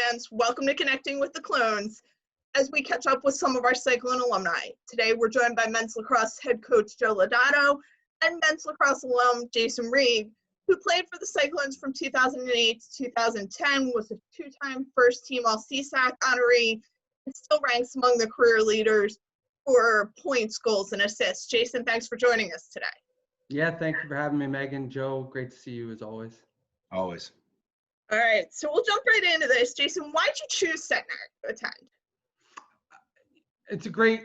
fans. Welcome to Connecting with the Clones as we catch up with some of our Cyclone alumni. Today, we're joined by men's lacrosse head coach Joe Lodato and men's lacrosse alum Jason Rieg, who played for the Cyclones from 2008 to 2010, was a two-time first-team All-CSAC honoree, and still ranks among the career leaders for points, goals, and assists. Jason, thanks for joining us today. Yeah, thank you for having me, Megan. Joe, great to see you as always. Always. All right, so we'll jump right into this. Jason, why'd you choose Centenary to attend? It's a great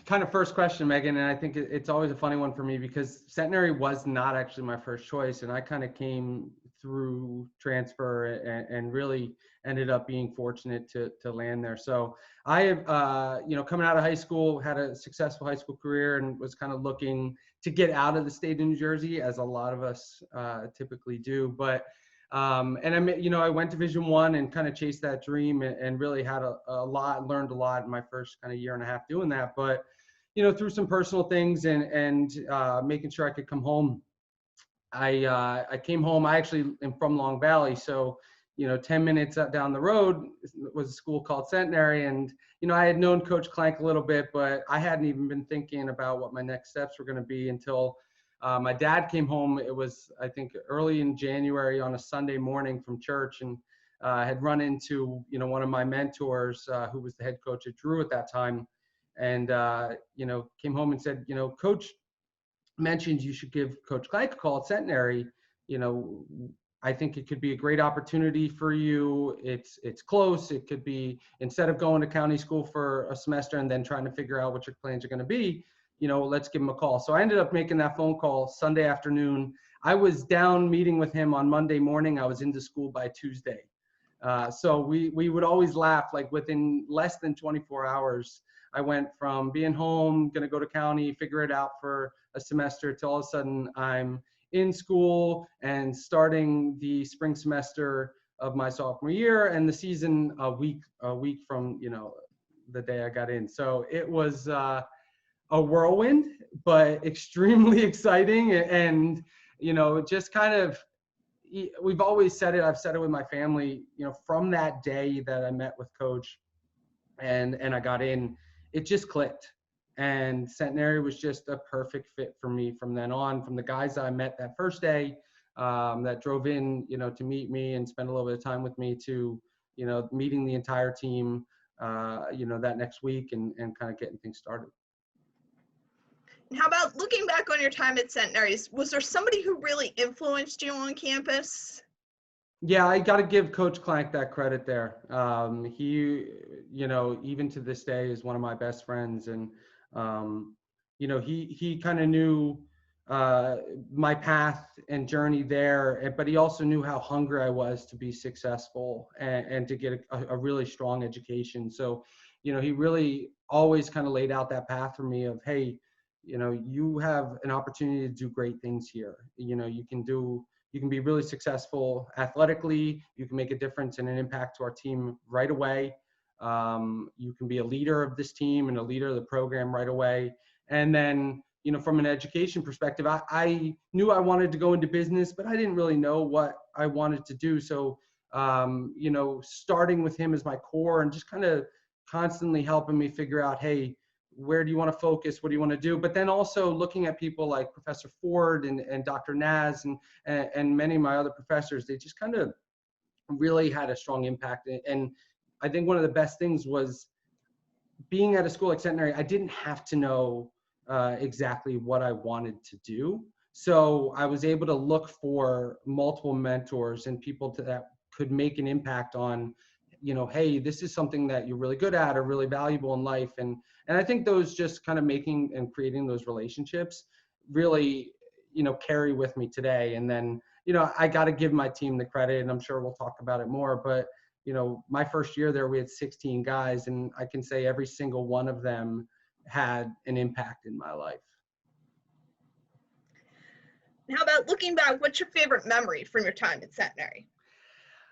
kind of first question, Megan, and I think it's always a funny one for me because Centenary was not actually my first choice, and I kind of came through transfer and really ended up being fortunate to land there. So I have, coming out of high school, had a successful high school career and was kind of looking to get out of the state of New Jersey, as a lot of us typically do. But I went Division I and kind of chased that dream and really had learned a lot in my first kind of year and a half doing that. But, through some personal things and making sure I could come home, I came home. I actually am from Long Valley. So, 10 minutes down the road was a school called Centenary. And, I had known Coach Clank a little bit, but I hadn't even been thinking about what my next steps were going to be until my dad came home. It was, I think, early in January on a Sunday morning from church, and had run into, one of my mentors who was the head coach at Drew at that time, and, came home and said, Coach mentioned you should give Coach Clank a call at Centenary. I think it could be a great opportunity for you. It's close. It could be, instead of going to county school for a semester and then trying to figure out what your plans are going to be, let's give him a call. So I ended up making that phone call Sunday afternoon. I was down meeting with him on Monday morning. I was into school by Tuesday. So we would always laugh, like within less than 24 hours, I went from being home, going to go to county, figure it out for a semester, to all of a sudden I'm in school and starting the spring semester of my sophomore year, and the season a week from, the day I got in. So it was a whirlwind, but extremely exciting. And, just kind of, we've always said it, I've said it with my family, from that day that I met with Coach and I got in, it just clicked. And Centenary was just a perfect fit for me from then on. From the guys I met that first day that drove in, to meet me and spend a little bit of time with me, to, meeting the entire team, that next week and kind of getting things started. And how about looking back on your time at Centenary? Was there somebody who really influenced you on campus? Yeah, I got to give Coach Clank that credit there. He, even to this day, is one of my best friends. And, he kind of knew my path and journey there, but he also knew how hungry I was to be successful and to get a really strong education. So, he really always kind of laid out that path for me of, hey, you have an opportunity to do great things here. You can be really successful athletically. You can make a difference and an impact to our team right away. You can be a leader of this team and a leader of the program right away. And then, from an education perspective, I knew I wanted to go into business, but I didn't really know what I wanted to do. So, starting with him as my core and just kind of constantly helping me figure out, hey, where do you want to focus? What do you want to do? But then also looking at people like Professor Ford and Dr. Naz and many of my other professors, they just kind of really had a strong impact. And I think one of the best things was being at a school like Centenary, I didn't have to know exactly what I wanted to do. So I was able to look for multiple mentors and people that could make an impact on, hey, this is something that you're really good at or really valuable in life. And I think those just kind of making and creating those relationships really, carry with me today. And then, I got to give my team the credit, and I'm sure we'll talk about it more, but, my first year there, we had 16 guys, and I can say every single one of them had an impact in my life. How about looking back, what's your favorite memory from your time at Centenary?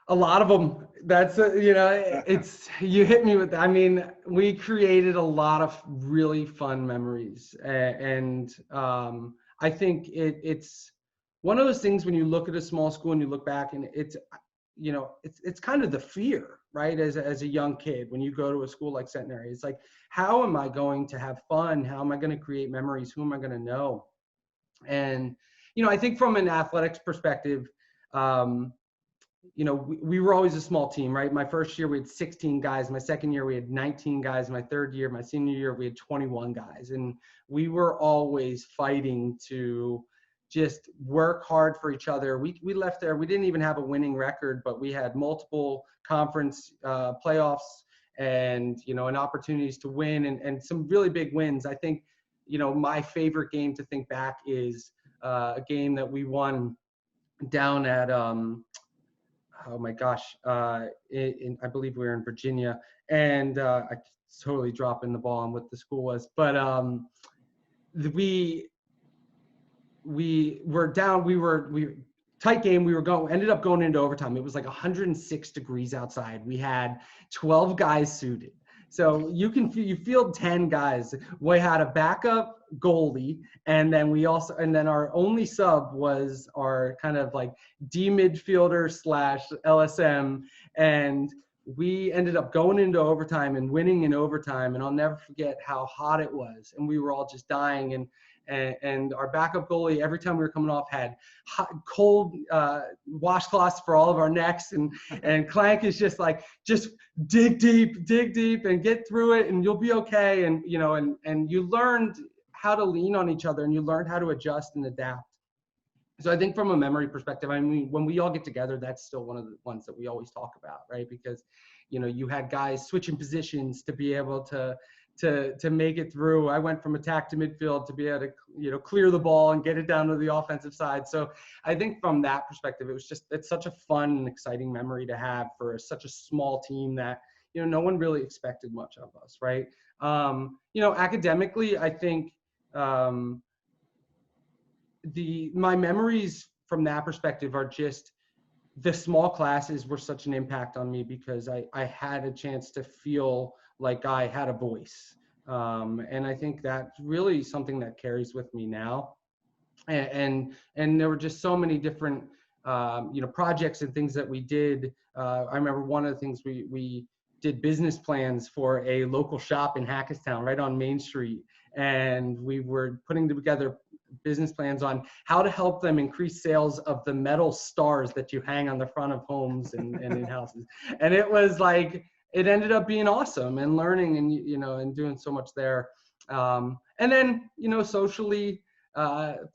A lot of them. That's, it's, you hit me with that. I mean, we created a lot of really fun memories. And I think it's one of those things when you look at a small school and you look back, and it's kind of the fear, right? As a young kid, when you go to a school like Centenary, it's like, how am I going to have fun? How am I going to create memories? Who am I going to know? And, I think from an athletics perspective, we were always a small team, right? My first year we had 16 guys. My second year we had 19 guys. My third year, my senior year, we had 21 guys. And we were always fighting to just work hard for each other. We left there, we didn't even have a winning record, but we had multiple conference playoffs and, and opportunities to win and some really big wins. I think, my favorite game to think back is a game that we won down at, oh my gosh, I believe we were in Virginia, and I totally dropping the ball on what the school was, but we were down, we tight game, ended up going into overtime. It was like 106 degrees outside. We had 12 guys suited. So you field 10 guys. We had a backup goalie, and then our only sub was our kind of like D midfielder / LSM, and we ended up going into overtime and winning in overtime. And I'll never forget how hot it was, and we were all just dying. And our backup goalie, every time we were coming off, had hot, cold washcloths for all of our necks. And Clank is just like, just dig deep and get through it, and you'll be okay. And, and you learned how to lean on each other, and you learned how to adjust and adapt. So I think from a memory perspective, I mean, when we all get together, that's still one of the ones that we always talk about, right? Because, you had guys switching positions to be able to make it through. I went from attack to midfield to be able to, clear the ball and get it down to the offensive side. So I think from that perspective, it's such a fun and exciting memory to have for such a small team that, no one really expected much of us, right? Academically, I think my memories from that perspective are just the small classes were such an impact on me because I had a chance to feel like I had a voice. And I think that's really something that carries with me now. And there were just so many different, projects and things that we did. I remember one of the things we did business plans for a local shop in Hackettstown, right on Main Street. And we were putting together business plans on how to help them increase sales of the metal stars that you hang on the front of homes and in houses. And it was like, it ended up being awesome and learning and, and doing so much there. And then, socially,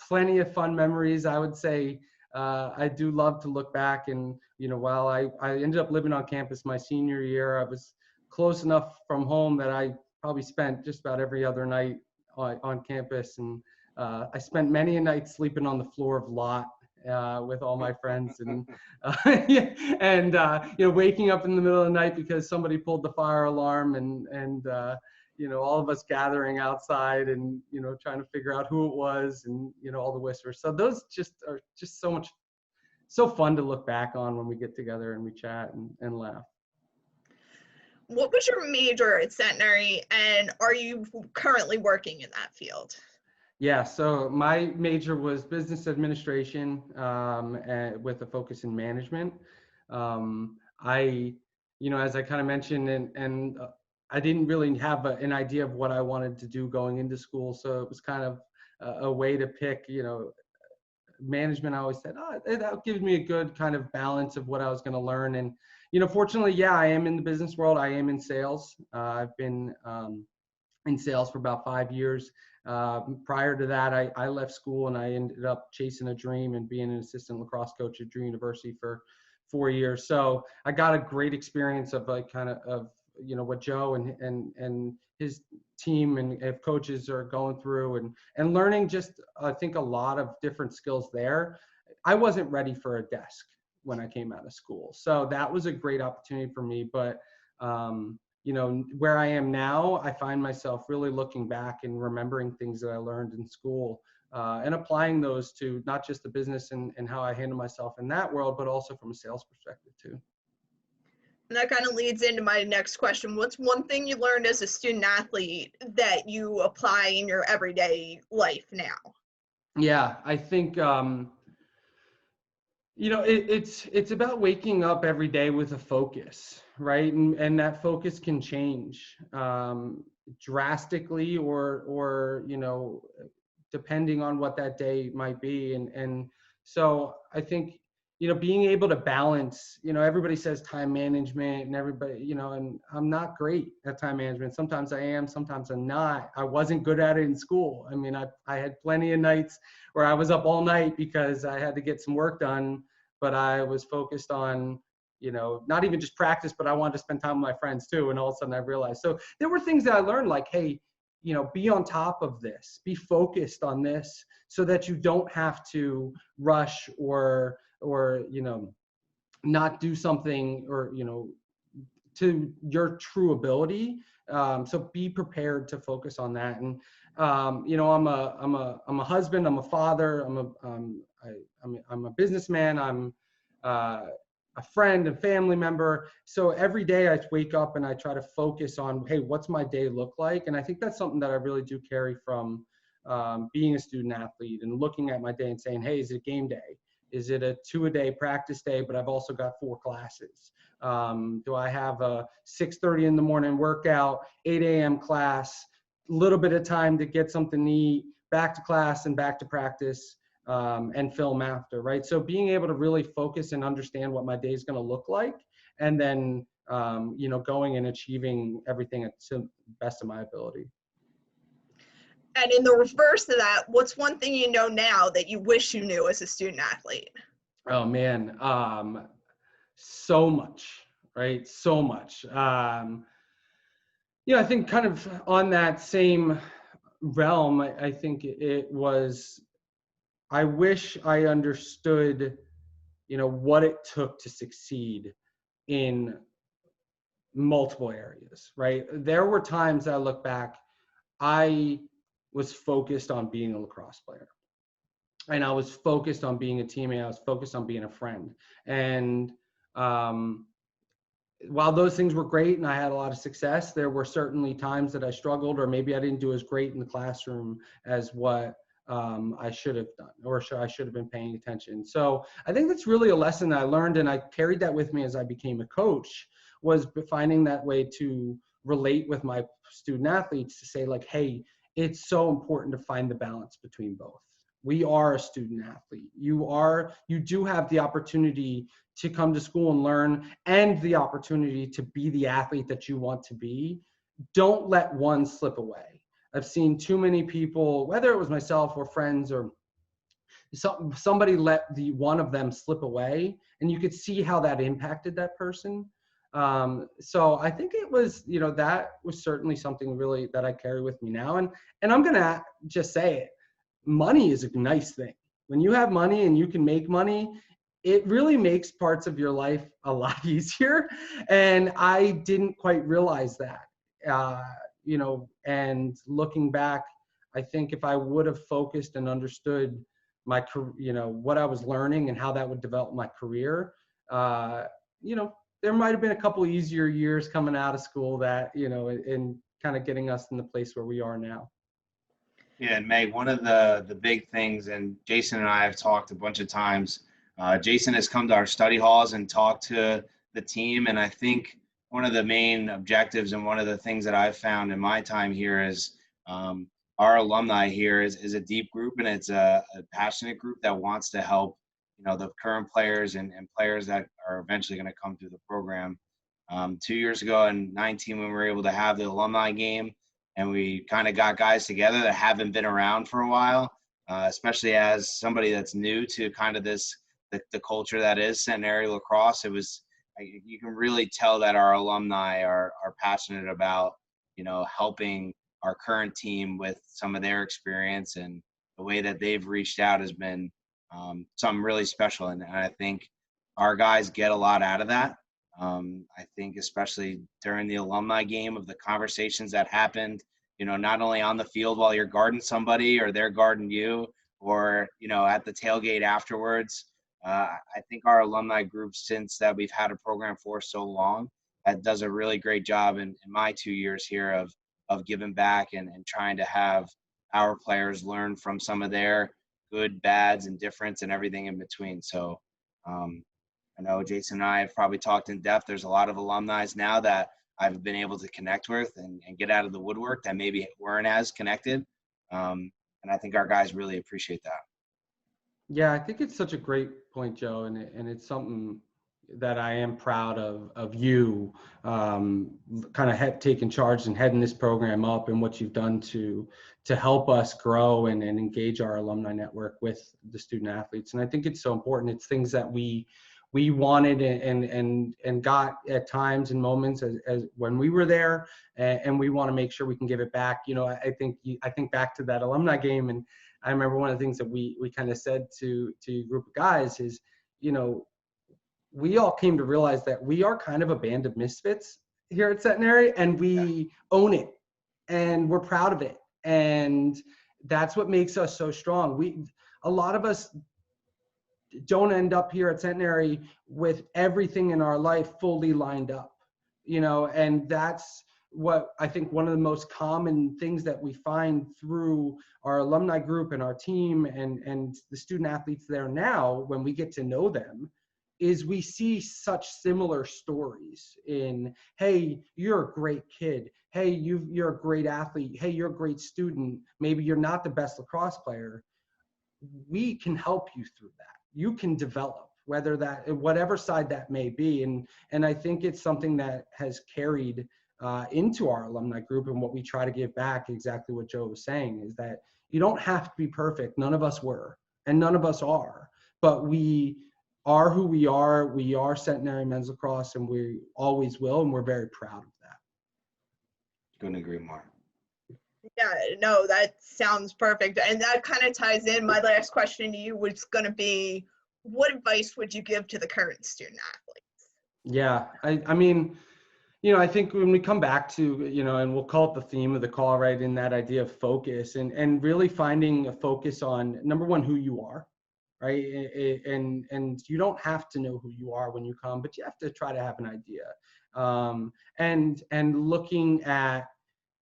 plenty of fun memories. I would say I do love to look back and, while I ended up living on campus my senior year, I was close enough from home that I probably spent just about every other night on campus. And I spent many a night sleeping on the floor of lot with all my friends and waking up in the middle of the night because somebody pulled the fire alarm and all of us gathering outside and trying to figure out who it was and all the whispers. So those are just so fun to look back on when we get together and we chat and laugh. What was your major at Centenary, and are you currently working in that field? Yeah, so my major was business administration with a focus in management. As I kind of mentioned, and I didn't really have an idea of what I wanted to do going into school. So it was kind of a way to pick, management. I always said, that gives me a good kind of balance of what I was going to learn. And, fortunately, yeah, I am in the business world. I am in sales. I've been in sales for about 5 years. Prior to that, I left school and I ended up chasing a dream and being an assistant lacrosse coach at Drew University for 4 years. So I got a great experience of like kind of what Joe and his team and coaches are going through and learning just, I think, a lot of different skills there. I wasn't ready for a desk when I came out of school. So that was a great opportunity for me. But where I am now, I find myself really looking back and remembering things that I learned in school and applying those to not just the business and how I handle myself in that world, but also from a sales perspective too. And that kind of leads into my next question. What's one thing you learned as a student athlete that you apply in your everyday life now? Yeah, I think, It's about waking up every day with a focus, right? And that focus can change drastically, or depending on what that day might be. And so I think being able to balance. Everybody says time management, and everybody, and I'm not great at time management. Sometimes I am, sometimes I'm not. I wasn't good at it in school. I mean, I had plenty of nights where I was up all night because I had to get some work done, but I was focused on, not even just practice, but I wanted to spend time with my friends too. And all of a sudden I realized, so there were things that I learned, like, hey, be on top of this, be focused on this, so that you don't have to rush or not do something, or, to your true ability. So be prepared to focus on that. And, I'm a husband, I'm a father, I'm a businessman, I'm a friend and family member. So every day I wake up and I try to focus on, hey, what's my day look like? And I think that's something that I really do carry from being a student athlete, and looking at my day and saying, hey, is it game day? Is it a 2-a-day practice day, but I've also got 4 classes? Do I have a 6:30 in the morning workout, 8 a.m. class, a little bit of time to get something to eat, back to class and back to practice, and film after, right? So being able to really focus and understand what my day is going to look like, and then, going and achieving everything to the best of my ability. And in the reverse of that, what's one thing you know now that you wish you knew as a student athlete? Oh man, so much, right? So much. I think kind of on that same realm, I think it was, I wish I understood, what it took to succeed in multiple areas, right? There were times I look back, I was focused on being a lacrosse player, and I was focused on being a teammate. I was focused on being a friend. And while those things were great and I had a lot of success, there were certainly times that I struggled, or maybe I didn't do as great in the classroom as what I should have done, or I should have been paying attention. So I think that's really a lesson that I learned, and I carried that with me as I became a coach, was finding that way to relate with my student athletes, to say, like, hey, it's so important to find the balance between both. We are a student athlete. You do have the opportunity to come to school and learn, and the opportunity to be the athlete that you want to be. Don't let one slip away. I've seen too many people, whether it was myself or friends, or somebody let the one of them slip away, and you could see how that impacted that person. So I think it was, that was certainly something really that I carry with me now. And I'm going to just say it. Money is a nice thing. When you have money and you can make money, it really makes parts of your life a lot easier. And I didn't quite realize that, and looking back, I think if I would have focused and understood my, what I was learning and how that would develop my career, there might've been a couple easier years coming out of school that, in kind of getting us in the place where we are now. Yeah, and Meg, one of the big things, and Jason and I have talked a bunch of times. Jason has come to our study halls and talked to the team, and I think one of the main objectives and one of the things that I've found in my time here is our alumni here is a deep group, and it's a passionate group that wants to help, the current players and players that are eventually going to come through the program. 2 years ago in 19, when we were able to have the alumni game, and we kind of got guys together that haven't been around for a while, especially as somebody that's new to kind of the culture that is Centenary lacrosse. You can really tell that our alumni are passionate about, helping our current team with some of their experience, and the way that they've reached out has been something really special. And I think our guys get a lot out of that. I think especially during the alumni game, of the conversations that happened, not only on the field while you're guarding somebody or they're guarding you, or, at the tailgate afterwards. I think our alumni group, since that we've had a program for so long, that does a really great job in my 2 years here of giving back and trying to have our players learn from some of their good, bads, and difference and everything in between. So I know Jason and I have probably talked in depth. There's a lot of alumni now that I've been able to connect with and get out of the woodwork that maybe weren't as connected. And I think our guys really appreciate that. Yeah, I think it's such a great point, Joe, and it's something that I am proud of you kind of taking charge and heading this program up, and what you've done to help us grow and engage our alumni network with the student athletes. And I think it's so important. It's things that we wanted and got at times and moments as when we were there, and we want to make sure we can give it back. You know, I think back to that alumni game, and I remember one of the things that we kind of said to a group of guys is, you know, we all came to realize that we are kind of a band of misfits here at Centenary, and we own it, and we're proud of it. And that's what makes us so strong. A lot of us don't end up here at Centenary with everything in our life fully lined up, you know, and that's what I think one of the most common things that we find through our alumni group and our team and the student athletes there now, when we get to know them, is we see such similar stories in, hey, you're a great kid. Hey, you're a great athlete. Hey, you're a great student. Maybe you're not the best lacrosse player. We can help you through that. You can develop, whatever side that may be. And I think it's something that has carried into our alumni group, and what we try to give back, exactly what Joe was saying, is that you don't have to be perfect. None of us were, and none of us are, but we are who we are. We are Centenary men's lacrosse, and we always will, and we're very proud of that. Couldn't agree more. Yeah, no, that sounds perfect. And that kind of ties in. My last question to you was going to be, what advice would you give to the current student athletes? Yeah, I mean, you know, I think when we come back to, you know, and we'll call it the theme of the call, right, in that idea of focus, and really finding a focus on, number one, who you are, right? And you don't have to know who you are when you come, but you have to try to have an idea. And looking at,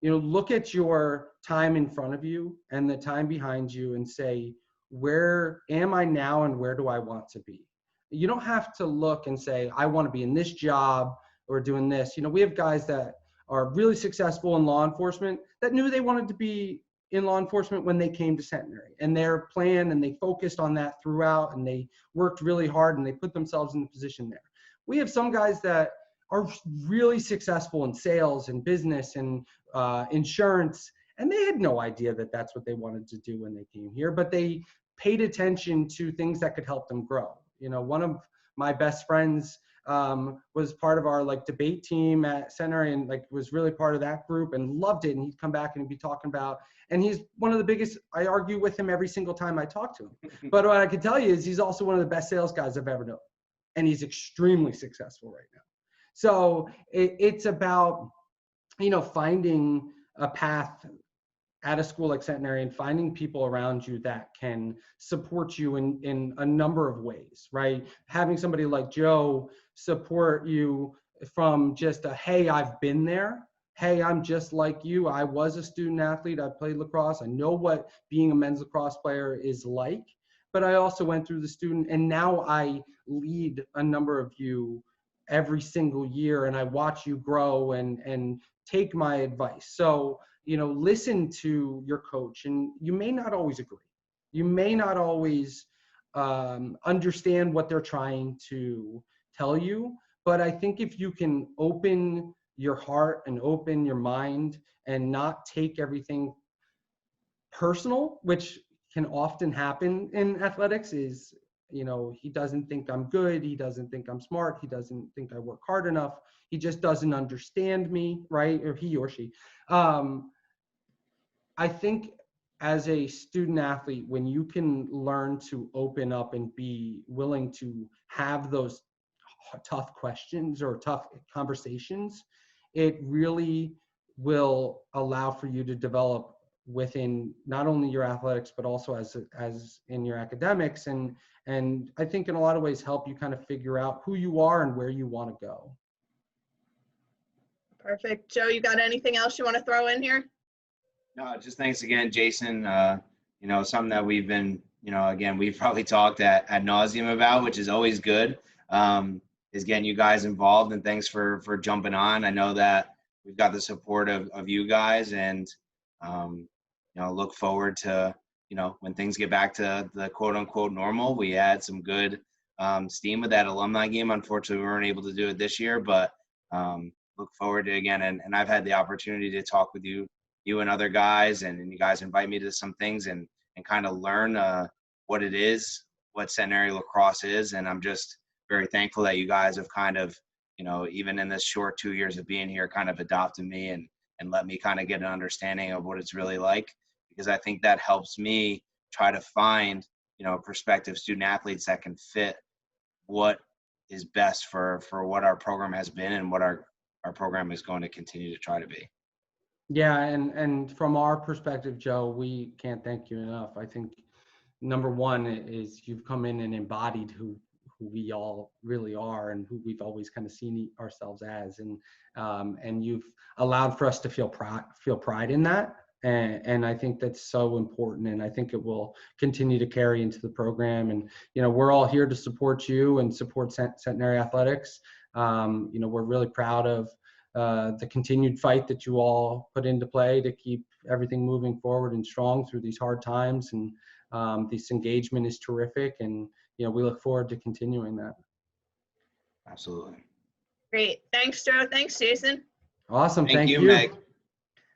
you know, look at your time in front of you and the time behind you and say, where am I now and where do I want to be? You don't have to look and say, I want to be in this job or doing this. You know, we have guys that are really successful in law enforcement that knew they wanted to be in law enforcement when they came to Centenary, and their plan, and they focused on that throughout, and they worked really hard, and they put themselves in the position there. We have some guys that are really successful in sales and business and insurance, and they had no idea that that's what they wanted to do when they came here, but they paid attention to things that could help them grow. You know, one of my best friends was part of our debate team at Centenary, and was really part of that group and loved it. And he'd come back and he'd be talking about, and he's one of the biggest, I argue with him every single time I talk to him. But what I can tell you is he's also one of the best sales guys I've ever known. And he's extremely successful right now. So it's about, you know, finding a path at a school like Centenary and finding people around you that can support you in a number of ways, right? Having somebody like Joe support you from just a, hey, I've been there. Hey, I'm just like you. I was a student athlete. I played lacrosse. I know what being a men's lacrosse player is like, but I also went through the student, and now I lead a number of you every single year, and I watch you grow and take my advice. So, you know, listen to your coach, and you may not always agree. You may not always understand what they're trying to tell you, but I think if you can open your heart and open your mind and not take everything personal, which can often happen in athletics, is, you know, he doesn't think I'm good. He doesn't think I'm smart. He doesn't think I work hard enough. He just doesn't understand me, right? Or he or she. I think as a student athlete, when you can learn to open up and be willing to have those tough questions or tough conversations, it really will allow for you to develop within not only your athletics, but also as in your academics. And I think in a lot of ways help you kind of figure out who you are and where you want to go. Perfect. Joe, you got anything else you want to throw in here? No, just thanks again, Jason. You know, something that we've been again, we've probably talked at nauseum about, which is always good, is getting you guys involved. And thanks for jumping on. I know that we've got the support of you guys, and look forward to when things get back to the quote unquote normal. We had some good steam with that alumni game. Unfortunately, we weren't able to do it this year, but look forward to it again. And I've had the opportunity to talk with you and other guys, and you guys invite me to some things and kind of learn what it is, what Centenary lacrosse is. And I'm just very thankful that you guys have kind of, even in this short 2 years of being here, kind of adopted me and let me kind of get an understanding of what it's really like, because I think that helps me try to find, prospective student athletes that can fit what is best for what our program has been and what our program is going to continue to try to be. Yeah, and from our perspective, Joe, we can't thank you enough. I think number one is you've come in and embodied who we all really are and who we've always kind of seen ourselves as, and you've allowed for us to feel pride in that, and I think that's so important, and I think it will continue to carry into the program. And we're all here to support you and support Centenary athletics. We're really proud of the continued fight that you all put into play to keep everything moving forward and strong through these hard times. And this engagement is terrific, and we look forward to continuing that. Absolutely. Great. Thanks, Joe. Thanks, Jason. Awesome. Thank you. Meg.